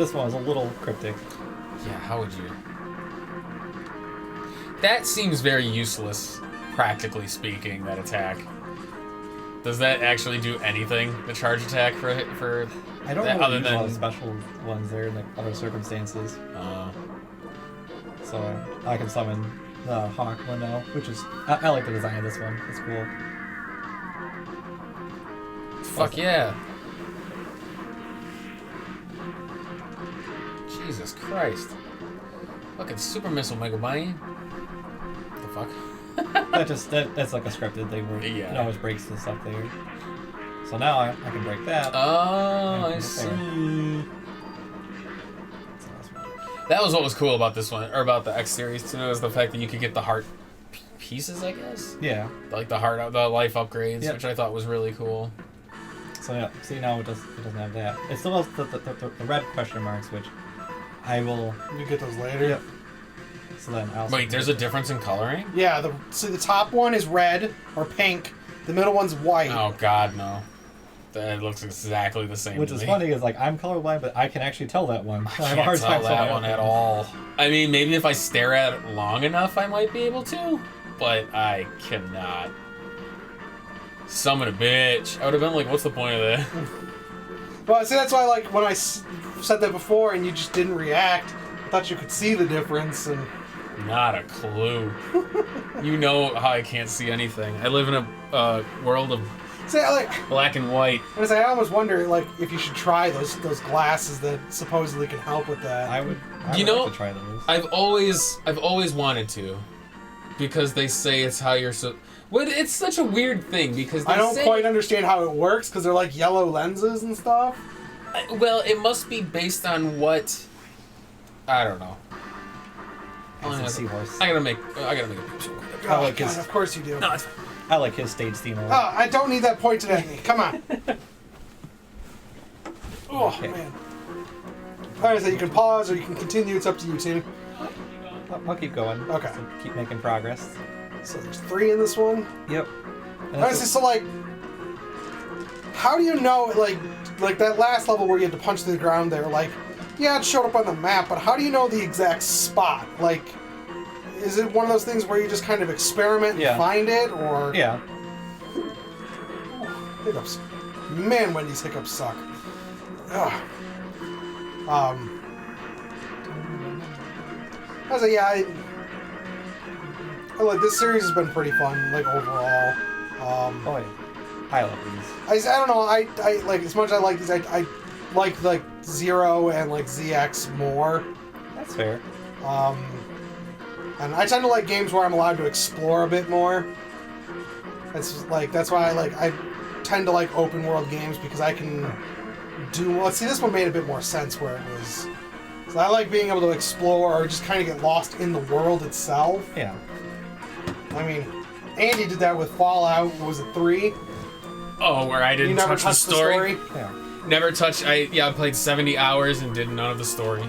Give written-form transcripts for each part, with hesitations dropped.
this one was a little cryptic. Yeah, how would you? That seems very useless, practically speaking, that attack. Does that actually do anything, the charge attack for I don't that, know other use than a lot of special ones there in like other circumstances. So I can summon the Hawk one now, which is I like the design of this one. It's cool. Fuck yeah. Jesus Christ. Fucking super missile Mega Bane. What the fuck? That's like a scripted thing where Yeah. it always breaks the stuff there. So now I can break that. Oh, I see. That was what was cool about this one, or about the X series too, is the fact that you could get the heart pieces, I guess. Yeah. Like the life upgrades, which I thought was really cool. So yeah, see now it doesn't have that. It still has the red question marks, which I will. You get those later. Yep. So then I'll. Wait, there's a difference in coloring? Yeah. The top one is red or pink. The middle one's white. Oh God, no. That looks exactly the same. Which is funny, is like I'm colorblind, but I can actually tell that one. I can't tell that one at all. I mean, maybe if I stare at it long enough, I might be able to, but I cannot. Summon a bitch. I would have been like, what's the point of that? Well, see, that's why, like, when I said that before and you just didn't react, I thought you could see the difference, and... Not a clue. You know how I can't see anything. I live in a world of black and white. I almost wonder, like, if you should try those glasses that supposedly can help with that. I would like to try those. I've always wanted to, because they say it's how you're so. Well, it's such a weird thing because I don't quite understand how it works because they're like yellow lenses and stuff. Well, it must be based on what. I don't know. It's a seahorse. I gotta make a picture. Oh, God, of course you do. No, it's fine. I like his stage theme a lot. Oh, I don't need that pointed at me. Come on. Oh, Okay. man. Alright, so you can pause or you can continue. It's up to you, Timmy. I'll keep going. Okay. So keep making progress. So there's 3 in this one. Yep. Honestly, so like, how do you know, like that last level where you had to punch through the ground there, like, yeah, it showed up on the map, but how do you know the exact spot? Like, is it one of those things where you just kind of experiment and find it, or... Yeah. Hiccups. Man, when these hiccups suck. Ugh. I was like, yeah, I like this series has been pretty fun, like overall. I love these. I don't know. I like as much as I like these. I like Zero and like ZX more. That's fair. And I tend to like games where I'm allowed to explore a bit more. That's why I tend to like open world games because I can do. Well, see, this one made a bit more sense where it was. So I like being able to explore or just kind of get lost in the world itself. Yeah. I mean, Andy did that with Fallout. What was it 3? Oh, where I didn't touch the story? Yeah. Never touched. I played 70 hours and did none of the story.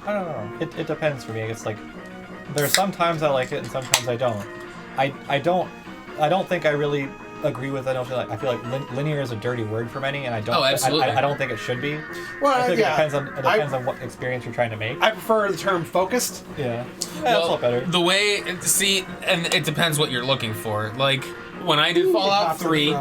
I don't know. It depends for me. It's like there's sometimes I like it and sometimes I don't. I don't think I really agree with it. I feel like linear is a dirty word for many, and I don't. Oh, absolutely. I don't think it should be. Well, I think yeah. it depends on what experience you're trying to make. I prefer the term focused. Yeah. Well, That's a lot better. The way, see, and it depends what you're looking for. Like, when I did Fallout 3,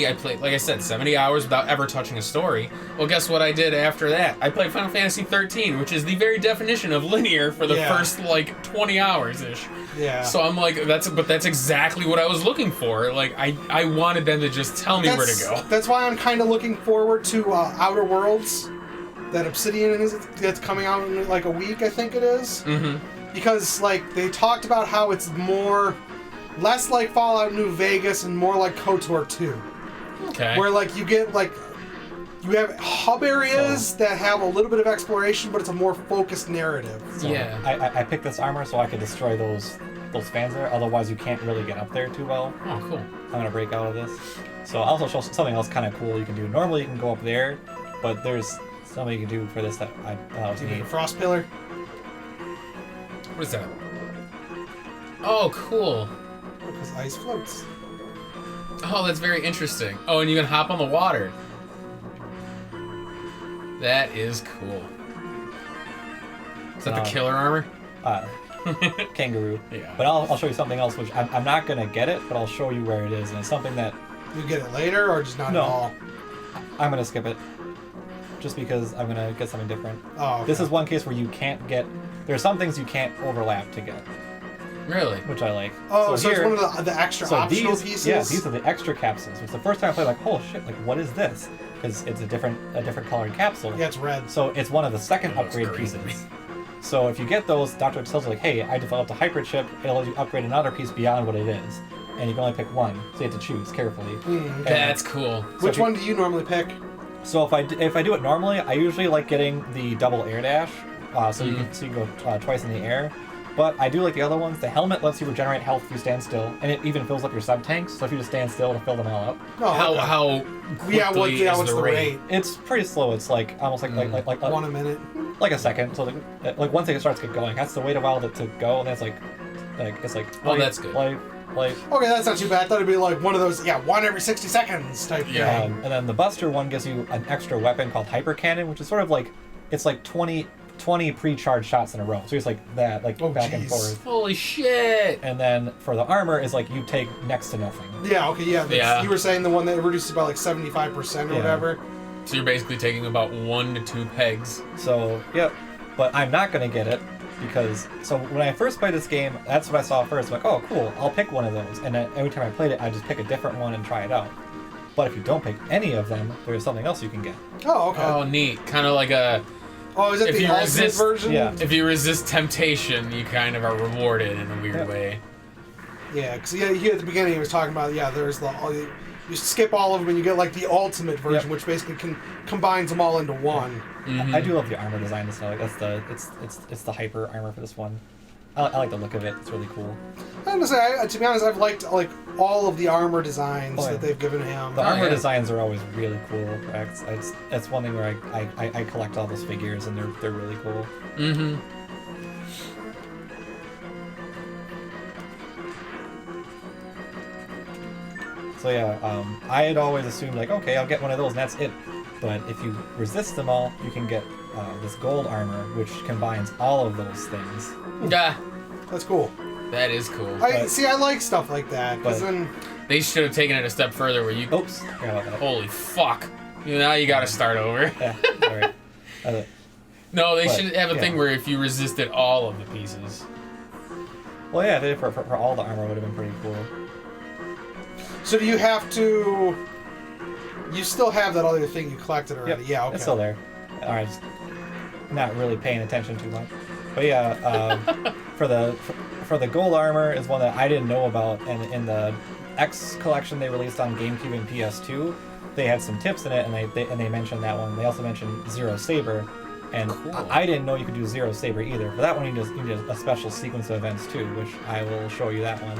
I played, like I said, 70 hours without ever touching a story. Well, guess what I did after that? I played Final Fantasy 13, which is the very definition of linear for the first, 20 hours-ish. Yeah. So I'm like, that's exactly what I was looking for. Like, I wanted them to just tell me where to go. That's why I'm kind of looking forward to Outer Worlds. That Obsidian that's coming out in like a week, I think it is. Mm-hmm. Because, they talked about how it's less like Fallout New Vegas and more like KOTOR 2. Okay. Where, you get, you have hub areas that have a little bit of exploration, but it's a more focused narrative. So yeah. I picked this armor so I could destroy those fans there. Otherwise, you can't really get up there too well. Oh, cool. I'm gonna break out of this. So I'll also show something else kind of cool you can do. Normally, you can go up there, but there's something you can do for this that I was You need a neat. frost pillar. What is that? Oh, cool. Because ice floats. Oh, that's very interesting. Oh, and you can hop on the water. That is cool. Is that the killer armor? Kangaroo. Yeah. But I'll show you something else, which I'm not gonna get it, but I'll show you where it is, and it's something that You get it later, or just not at all? I'm gonna skip it, just because I'm gonna get something different. Oh, okay. This is one case where you can't get. There are some things you can't overlap to get, Really? which I like. Oh, so here, it's one of the extra optional pieces? Yeah, these are the extra capsules. It's the first time I played, like, oh shit, like what is this? Because it's a different colored capsule. Yeah, it's red. So it's one of the second It looks upgrade green. pieces. So if you get those, Dr. tells you like, hey, I developed a hyper chip. It allows you to upgrade another piece beyond what it is, and you can only pick one, so you have to choose carefully. Mm. That's cool. Which one do you normally pick? So if I do it normally, I usually like getting the double air dash, so you can go twice in the air. But I do like the other ones. The helmet lets you regenerate health if you stand still, and it even fills up your sub tanks. So if you just stand still, it'll fill them all up. Oh, okay. How quickly what's is the rate? It's pretty slow. It's like almost like one a minute. like a second. So like once it starts to get going, it has to wait a while to go, and then it's like Well, that's good. Like Okay, that's not too bad. I thought it'd be like one of those, one every 60 seconds type Yeah. thing. and then the Buster one gives you an extra weapon called Hyper Cannon, which is sort of like it's like 20 pre-charged shots in a row. So it's like that, like back and jeez. forth. Holy shit! And then for the armor is like you take next to nothing. Yeah, okay, Yeah. You were saying the one that reduces by like 75% or Yeah. whatever. So you're basically taking about 1 to 2 pegs. So yep, but I'm not gonna get it because so when I first played this game, that's what I saw first. I'm like, oh cool, I'll pick one of those. And then every time I played it, I just pick a different one and try it out. But if you don't pick any of them, there's something else you can get. Oh, okay. Oh, neat. Kind of like a... Oh, is it if the you ultimate resist- version? Yeah. If you resist temptation, you kind of are rewarded in a weird way. Yeah, because he at the beginning he was talking about, there's you skip all of them and you get like the ultimate version, which basically combines them all into one. Mm-hmm. I do love the armor design. So like that's it's the hyper armor for this one. I like the look of it. It's really cool. I'm gonna say, to be honest, I've liked like all of the armor designs Oh, yeah. that they've given him. The armor yeah. designs are always really cool. It's one thing where I collect all those figures and they're really cool. Mm-hmm. So yeah, I had always assumed like, okay, I'll get one of those and that's it. But if you resist them all, you can get this gold armor, which combines all of those things. Yeah, That's cool. that is cool. I like stuff like that because But- then They should have taken it a step further where you... Oops, forgot about that. Holy fuck. Now you gotta start over. Yeah, all right. No, they But, should have a thing yeah. where if you resisted all of the pieces. Well, yeah, they, for all the armor would have been pretty cool. So do you have to? You still have that other thing you collected already? Yep, Yeah, okay. it's still there. All right, just not really paying attention too much. But yeah, for the gold armor is one that I didn't know about, and in the X collection they released on GameCube and PS2, they had some tips in it, and they mentioned that one. They also mentioned Zero Saber, and Cool. I didn't know you could do Zero Saber either. For that one, you need a special sequence of events too, which I will show you that one.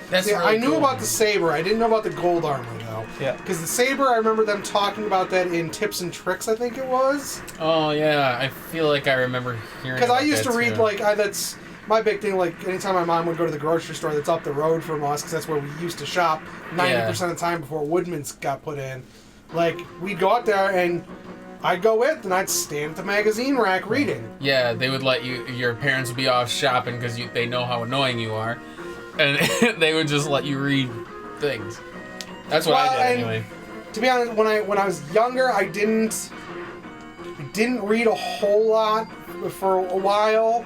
That's See, really I knew cool. about the saber. I didn't know about the gold armor though. Yeah. Because the saber, I remember them talking about that in Tips and Tricks. I think it was. Oh, yeah. I feel like I remember hearing Because I about used to that, read too. that's my big thing. Like anytime my mom would go to the grocery store that's up the road from us, because that's where we used to shop 90% of the time before Woodman's got put in. Like we'd go out there and I'd go with and I'd stand at the magazine rack reading. Yeah, they would let you... Your parents would be off shopping because they know how annoying you are. And they would just let you read things. That's what I did, and anyway. To be honest, when I was younger, I didn't read a whole lot for a while,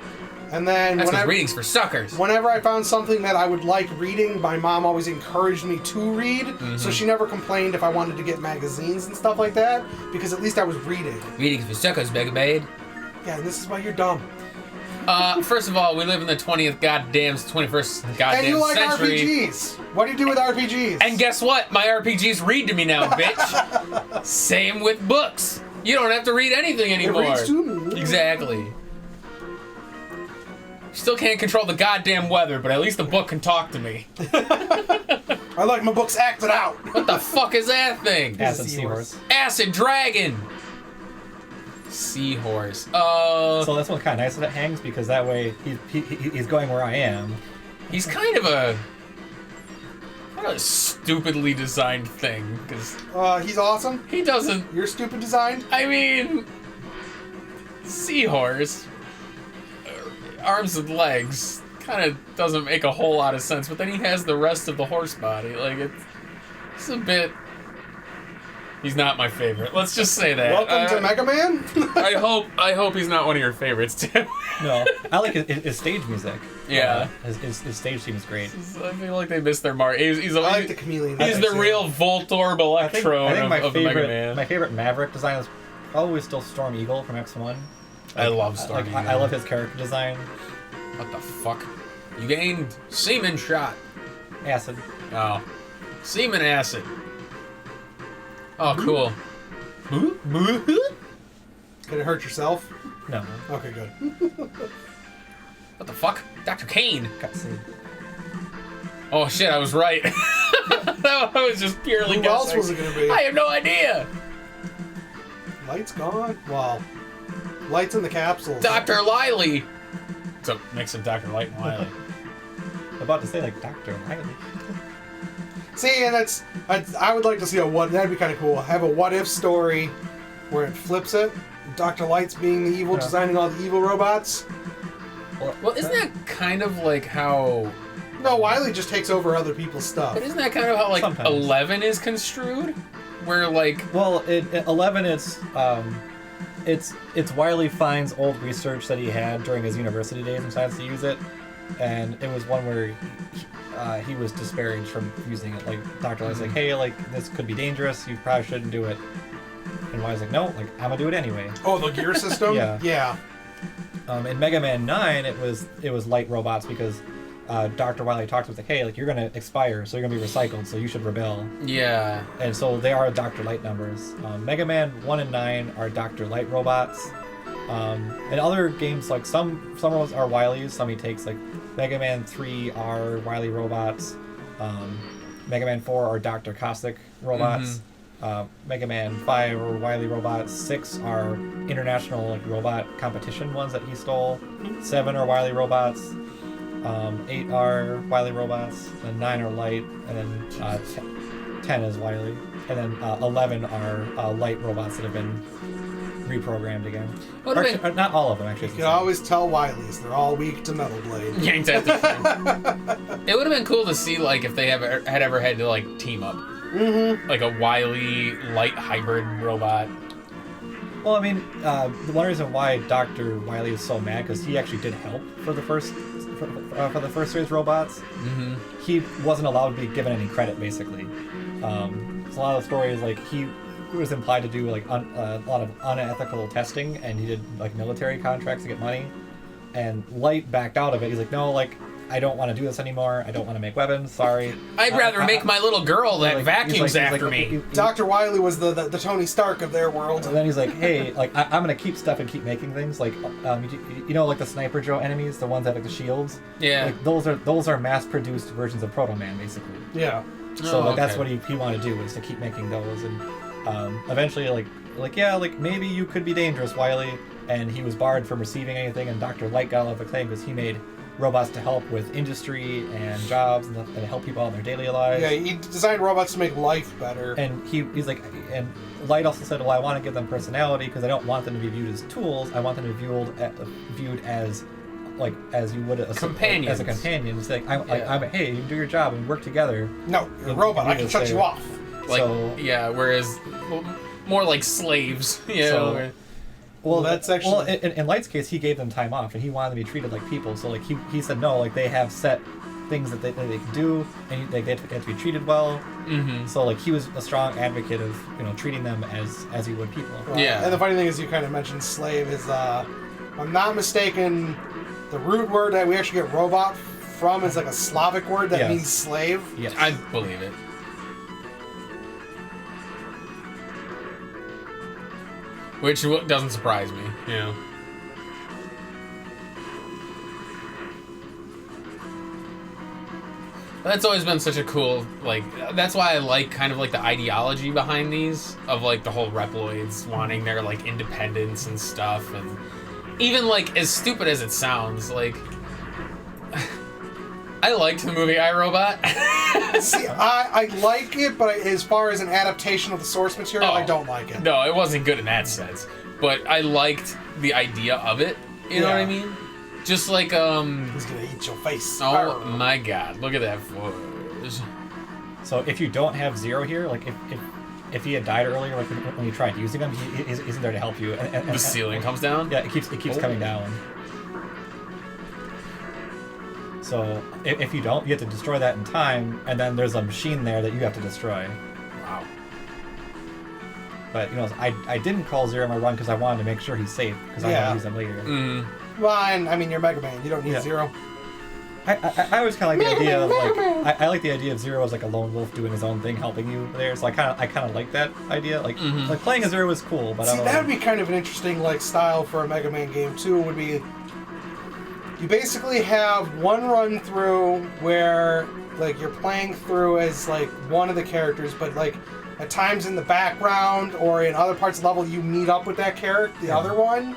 and then That's because reading's for suckers. whenever I found something that I would like reading, my mom always encouraged me to read, so she never complained if I wanted to get magazines and stuff like that, because at least I was reading. Reading's for suckers, Mega Babe. Yeah, and this is why you're dumb. First of all, we live in the 21st goddamn And you like century. RPGs. What do you do with RPGs? And guess what? My RPGs read to me now, bitch. Same with books. You don't have to read anything anymore. reads to me. Exactly. Still can't control the goddamn weather, but at least the book can talk to me. I like my books acted out. What the fuck is that thing? Acid Seahorse. Seahorse. Acid Dragon. Seahorse. So that's one kind of nice that it hangs because that way he's going where I am. He's kind of a stupidly designed thing, because He's awesome. he doesn't... You're stupid designed. I mean, seahorse, arms and legs, kind of doesn't make a whole lot of sense. But then he has the rest of the horse body. Like it's a bit. He's not my favorite. Let's just say that. Welcome to Mega Man. I hope he's not one of your favorites, Tim. No, I like his stage music. Yeah. His stage theme is great. I feel like they missed their mark. I like the chameleon. He's the real Voltorb Electrode of the Mega Man. My favorite Maverick design is probably still Storm Eagle from X1. Like, I love Storm Eagle. I love his character design. What the fuck? You gained semen shot. Acid. Oh. Semen acid. Oh, cool. Can it hurt yourself? No. Okay, good. What the fuck? Dr. Kane. Cutscene. Oh shit, I was right. I was just purely Who guessing. else was it gonna be? I have no idea. Light's gone? Wow. Light's in the capsules. Dr. Liley. So, mix of Dr. Light and Wily. I'm about to say, like, Dr. Riley. See, and I would like to see that'd be kind of cool. Have a what-if story where it flips it. Dr. Light's being the evil, designing all the evil robots. Well, isn't that kind of like how... No, Wily just takes over other people's stuff. But isn't that kind of how, like, Sometimes. 11 is construed? Where, like... Well, in 11, it's Wily finds old research that he had during his university days and decides to use it. And it was one where he was disparaged from using it. Like, Dr. Light's like, hey, like, this could be dangerous. You probably shouldn't do it. And Wily's like, no, like, I'm gonna do it anyway. Oh, the gear system? Yeah. In Mega Man 9, it was light robots because Dr. Wily talked to him like, hey, like, you're gonna expire, so you're gonna be recycled, so you should rebel. Yeah. And so they are Dr. Light numbers. Mega Man 1 and 9 are Dr. Light robots. And other games, like some robots are Wily's, some he takes, like Mega Man 3 are Wily robots. Mega Man 4 are Dr. Caustic robots. Mega Man 5 are Wily robots. 6 are international like robot competition ones that he stole. 7 are Wily robots. 8 are Wily robots. And 9 are Light. And then 10 is Wily. And then 11 are Light robots that have been reprogrammed again. Actually, not all of them, actually. You can always tell Wily's. They're all weak to Metal Blade. Yanked at the frame. It would have been cool to see, like, if they had ever had to, like, team up. Mm-hmm. Like a Wily Light hybrid robot. Well, I mean, the one reason why Dr. Wily is so mad because he actually did help for the first series robots. Mm-hmm. He wasn't allowed to be given any credit, basically. So a lot of the stories, like, he was implied to do like a lot of unethical testing, and he did like military contracts to get money. And Light backed out of it. He's like, no, like, I don't want to do this anymore. I don't want to make weapons. Sorry. I'd rather make my little girl that vacuums after me. Dr. Wily was the Tony Stark of their world. And then he's like, hey, like, I'm gonna keep stuff and keep making things. Like, you know, like the Sniper Joe enemies, the ones that have like the shields. Yeah. Like, those are mass-produced versions of Proto Man, basically. Yeah. So like, that's okay. what he wanted to do, was to keep making those. And eventually, like yeah, like maybe you could be dangerous, Wily. And he was barred from receiving anything. And Dr. Light got all of the claim because he made robots to help with industry and jobs and help people out in their daily lives. Yeah, he designed robots to make life better. And he's like, and Light also said, well, I want to give them personality because I don't want them to be viewed as tools. I want them to be viewed as, like, as you would companions. As a companion. It's like, hey, you do your job and work together. No, you're a robot. I can shut you off. Like, so, yeah, whereas more like slaves. You know. Well, that's actually... Well, in Light's case, he gave them time off, and he wanted to be treated like people. So, like, he said, no, like, they have set things that they can do, and they get to be treated well. Mm-hmm. So, like, he was a strong advocate of, you know, treating them as he would people. Yeah. And the funny thing is, you kind of mentioned slave is, if I'm not mistaken, the root word that we actually get robot from is like a Slavic word that means slave. Yes. I believe it. Which doesn't surprise me, you know. That's always been such a cool, like, that's why I like kind of like the ideology behind these, of like the whole Reploids wanting their like independence and stuff, and even like as stupid as it sounds, like, I liked the movie iRobot. See, I like it, but as far as an adaptation of the source material, I don't like it. No, it wasn't good in that sense. but I liked the idea of it. You know what I mean? Just like He's gonna eat your face. Oh my god! Look at that voice. So if you don't have Zero here, like if he had died earlier, like when you tried using him, he isn't there to help you. And The ceiling comes down. Yeah, it keeps coming down. So if you don't, you have to destroy that in time, and then there's a machine there that you have to destroy. Wow. But I didn't call Zero my run because I wanted to make sure he's safe because I want to use him later. Well, and I mean, you're Mega Man. You don't need Zero. I always kind of like the idea of like I like the idea of Zero as like a lone wolf doing his own thing, helping you there. So I kind of like that idea. Like like playing as Zero is cool, but see, that would be kind of an interesting like style for a Mega Man game too. Would be you basically have one run through where like you're playing through as like one of the characters, but like at times in the background or in other parts of the level you meet up with that character, the other one.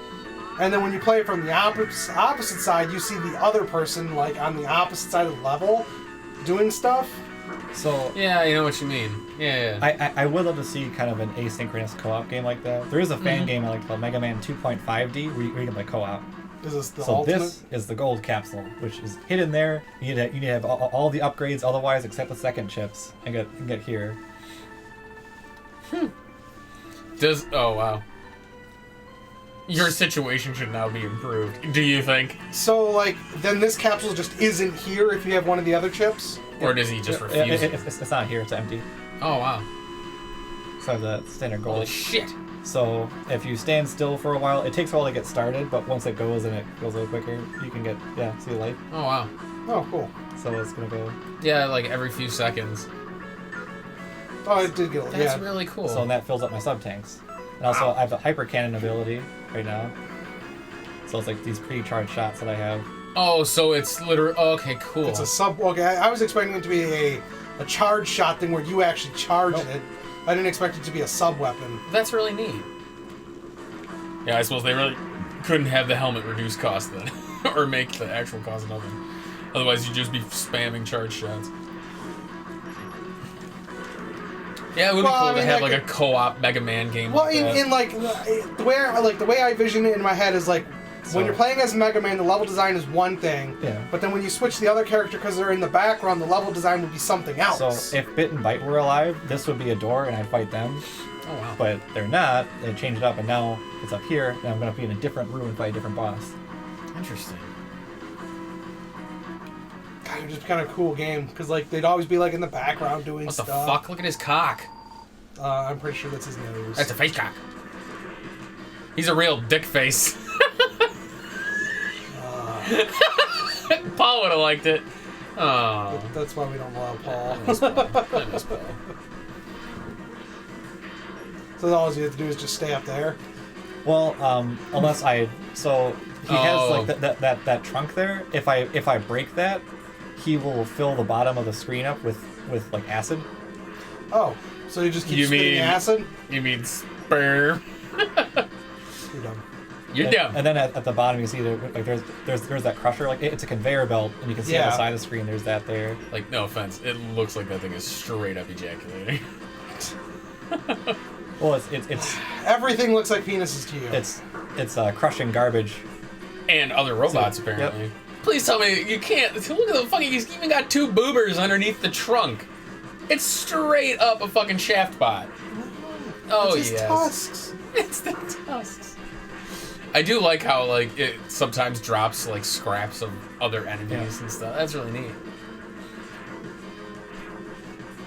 And then when you play it from the opposite side, you see the other person, like, on the opposite side of the level, doing stuff. So yeah, I know what you mean. Yeah. I would love to see kind of an asynchronous co-op game like that. There is a fan game I like called Mega Man 2.5D where you can play co-op. Is this the so ultimate? This is the gold capsule, which is hidden there. You need to have all the upgrades otherwise except the second chips and get here. Oh wow. Your situation should now be improved. Do you think? So, like, then this capsule just isn't here if you have one of the other chips? Or does he just refuse? It's not here, it's empty. Oh, wow. So the standard gold. Holy shit. So if you stand still for a while, it takes a while to get started, but once it goes and it goes a little quicker, you can get, see the light. Oh, wow. Oh, cool. So it's going to go... Yeah, like every few seconds. Oh, it did get... That's really cool. So that fills up my sub-tanks. And also, I have the hyper cannon ability right now. So it's like these pre-charged shots that I have. Oh, so it's literally... Oh, okay, cool. It's a sub... Okay, I was expecting it to be a charge shot thing where you actually charged it. I didn't expect it to be a sub-weapon. That's really neat. Yeah, I suppose they really couldn't have the helmet reduce cost then. Or make the actual cost nothing. Otherwise, you'd just be spamming charge shots. Yeah, it would be cool to have like a co-op Mega Man game. Well, like in like the way I vision it in my head is like when you're playing as Mega Man, the level design is one thing. Yeah. But then when you switch the other character because they're in the background, the level design would be something else. So if Bit and Bite were alive, this would be a door and I'd fight them. Oh wow. But they're not. They changed it up and now it's up here and I'm going to be in a different room and fight a different boss. Interesting. God, it would just kind of a cool game because like they'd always be like in the background doing What stuff. the fuck? Look at his cock. I'm pretty sure that's his nose. That's a face cock. He's a real dick face. Paul would have liked it. Oh. That's why we don't allow Paul. I miss Paul. So all you have to do is just stay up there. Well, unless so he has like that trunk there. If I break that, he will fill the bottom of the screen up with like acid. Oh, so you just keep spitting acid? You mean sperm? You're dumb. You're dumb. And then at the bottom you see there's that crusher. Like it's a conveyor belt, and you can see on the side of the screen there's that there. Like no offense, it looks like that thing is straight up ejaculating. Well, it's everything looks like penises to you. It's crushing garbage. And other robots apparently. Yep. Please tell me you can't. Look at the fucking. He's even got two boobers underneath the trunk. It's straight up a fucking shaft bot. Oh it's his tusks. It's the tusks. I do like how like it sometimes drops like scraps of other enemies and stuff. That's really neat.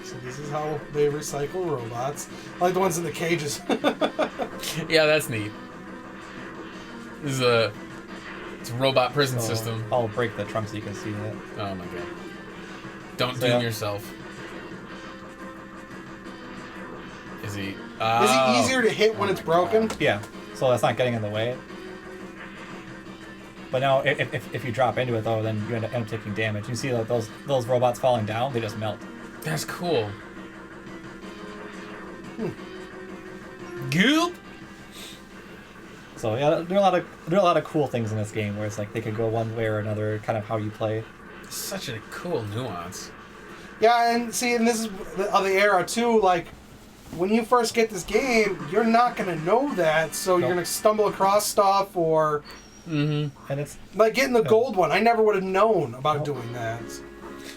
So this is how they recycle robots, like the ones in the cages. Yeah, that's neat. This is it's a robot prison system. I'll break the trunk so you can see that. Oh my god! Don't doom yourself. Is he? Is he easier to hit when it's broken? Yeah, so that's not getting in the way. But now, if you drop into it though, then you end up taking damage. You see like those robots falling down; they just melt. That's cool. Goop. So yeah, there are a lot of cool things in this game where it's like they could go one way or another, kind of how you play. Such a cool nuance. Yeah, and see, and this is of the era too. Like, when you first get this game, you're not going to know that, so you're going to stumble across stuff or... And it's... Like getting the gold one, I never would have known about doing that.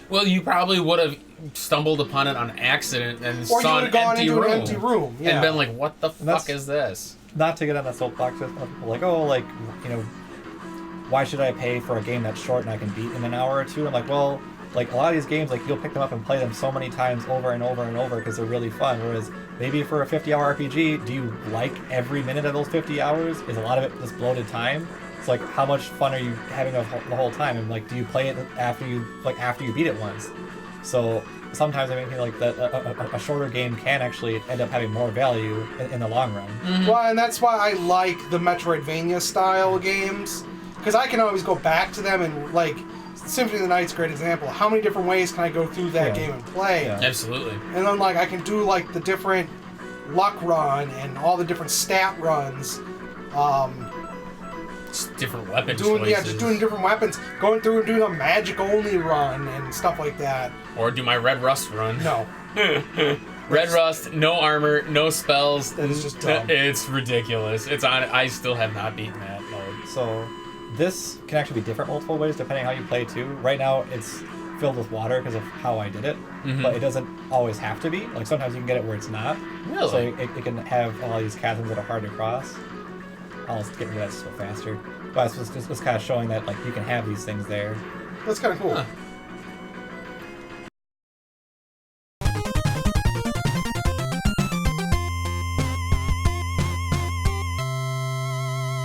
Well, you probably would have stumbled upon it on accident and Or saw you would have gone into an empty room. Yeah. and been like, what the fuck is this? Not to get on that soapbox with people like, oh, like, you know, why should I pay for a game that's short and I can beat in an hour or two? I'm like, well, like, a lot of these games, like, you'll pick them up and play them so many times over and over and over because they're really fun. Whereas maybe for a 50-hour RPG, do you like every minute of those 50 hours? Is a lot of it just bloated time? It's like, how much fun are you having the whole time? And, like, do you play it after you beat it once? So sometimes I mean, like, that a shorter game can actually end up having more value in the long run. Well, and that's why I like the Metroidvania style games, because I can always go back to them and, like, Symphony of the Night's a great example. How many different ways can I go through that game and play? Yeah. Absolutely. And then, like, I can do, like, the different luck run and all the different stat runs. Just different weapon choices. Yeah, just doing different weapons. Going through and doing a magic-only run and stuff like that. Or do my Red Rust run. No. Red Rust, no armor, no spells. That is just dumb. It's ridiculous. It's on. I still have not beaten that mode. So this can actually be different multiple ways depending how you play too. Right now it's filled with water because of how I did it, but it doesn't always have to be. Like sometimes you can get it where it's not. Really? So it can have all these chasms that are hard to cross. I'll just get rid of that so faster. But it's kind of showing that like you can have these things there. That's kind of cool. Huh.